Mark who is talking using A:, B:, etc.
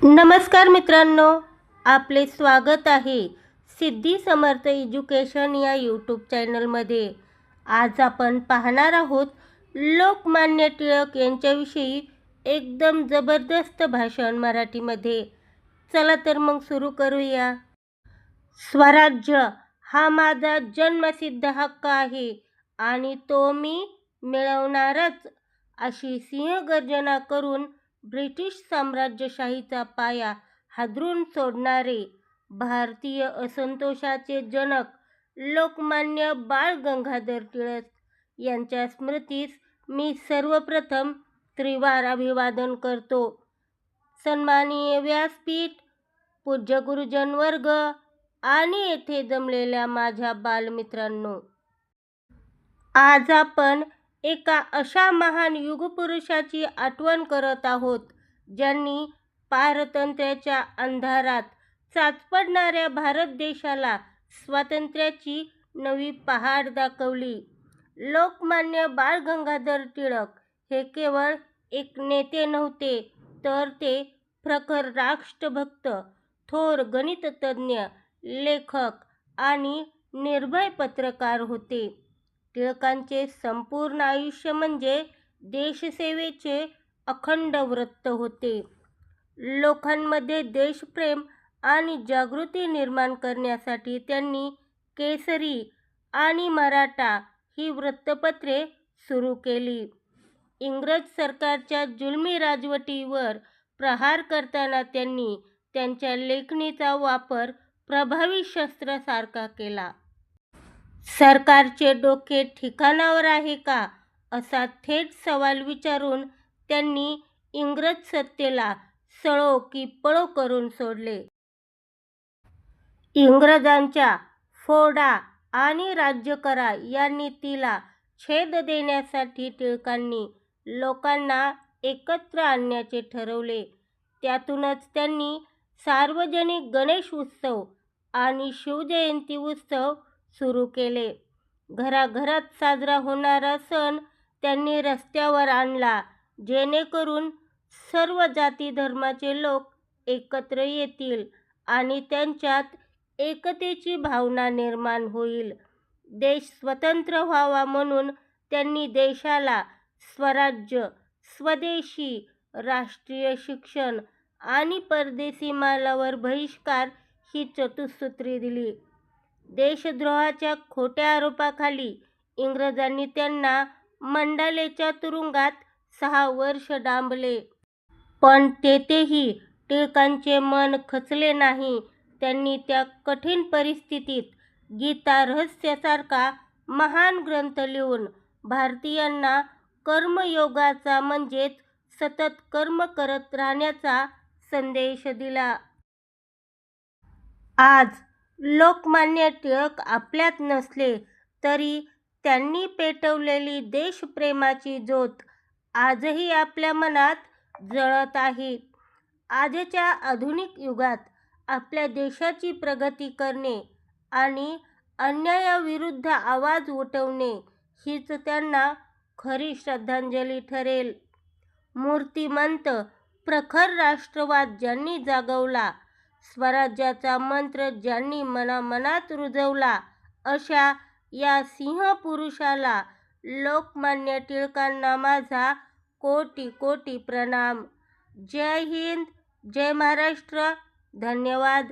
A: नमस्कार मित्रांनो, आपले स्वागत आहे सिद्धी समर्थ एज्युकेशन या यूट्यूब चॅनलमध्ये. आज आपण पाहणार आहोत लोकमान्य टिळक यांच्याविषयी एकदम जबरदस्त भाषण मराठीमध्ये. चला तर मग सुरू करूया. स्वराज्य हा माझा जन्मसिद्ध हक्क आहे आणि तो मी मिळवणारच, अशी सिंहगर्जना करून ब्रिटिश साम्राज्यशाहीचा पाया हादरून सोडणारे भारतीय असंतोषाचे जनक लोकमान्य बाळ गंगाधर टिळक यांच्या स्मृतीस मी सर्वप्रथम त्रिवार अभिवादन करतो. सन्माननीय व्यासपीठ, पूज्य गुरुजन वर्ग आणि येथे जमलेल्या माझ्या बालमित्रांनो, आज आपण एका अशा महान युगपुरुषाची आठवण करत आहोत ज्यांनी पारतंत्र्याच्या अंधारात चाचपडणाऱ्या भारत देशाला स्वातंत्र्याची नवी पहाड दाखवली. लोकमान्य बाळ गंगाधर टिळक हे केवळ एक नेते नव्हते, तर ते प्रखर राष्ट्रभक्त, थोर गणिततज्ञ, लेखक आणि निर्भय पत्रकार होते. टिळकांचे संपूर्ण आयुष्य म्हणजे देशसेवेचे अखंड व्रत होते. लोकांमध्ये देशप्रेम आणि जागृती निर्माण करण्यासाठी त्यांनी केसरी आणि मराठा ही वृत्तपत्रे सुरू केली. इंग्रज सरकारच्या जुलमी राजवटीवर प्रहार करताना त्यांनी त्यांच्या लेखणीचा वापर प्रभावी शस्त्रासारखा केला. सरकारचे डोके ठिकाणावर आहे का, असा थेट सवाल विचारून त्यांनी इंग्रज सत्तेला सळो की पळो करून सोडले. इंग्रजांच्या फोडा आणि राज्य करा या नीतीला छेद देण्यासाठी टिळकांनी लोकांना एकत्र आणण्याचे ठरवले. त्यातूनच त्यांनी सार्वजनिक गणेश उत्सव आणि शिवजयंती उत्सव सुरू केले. घराघरात साजरा होणारा सण त्यांनी रस्त्यावर आणला, जेणेकरून सर्व जाती धर्माचे लोक एकत्र येतील आणि त्यांच्यात एकतेची भावना निर्माण होईल. देश स्वतंत्र व्हावा म्हणून त्यांनी देशाला स्वराज्य, स्वदेशी, राष्ट्रीय शिक्षण आणि परदेशी मालावर बहिष्कार ही चतुसूत्री दिली. देशद्रोहाच्या खोट्या आरोपाखाली इंग्रजांनी त्यांना मंडालेच्या तुरुंगात 6 वर्ष डांबले. पण तेथेही टिळकांचे मन खचले नाही. त्यांनी त्या कठीण परिस्थितीत गीता रहस्यासारखा महान ग्रंथ लिहून भारतीयांना कर्मयोगाचा म्हणजेच सतत कर्म करत राहण्याचा संदेश दिला. आज लोकमान्य टिळक आपल्यात नसले तरी त्यांनी पेटवलेली देशप्रेमाची ज्योत आजही आपल्या मनात जळत आहे. आजच्या आधुनिक युगात आपल्या देशाची प्रगती करणे आणि अन्यायाविरुद्ध आवाज उठवणे हीच त्यांना खरी श्रद्धांजली ठरेल. मूर्तिमंत, प्रखर राष्ट्रवाद ज्यांनी जागवला, स्वराज्याचा मंत्र ज्यांनी मनामनात रुजवला, अशा या सिंहपुरुषाला लोकमान्य टिळकांना माझा कोटी कोटी प्रणाम. जय हिंद, जय महाराष्ट्र. धन्यवाद.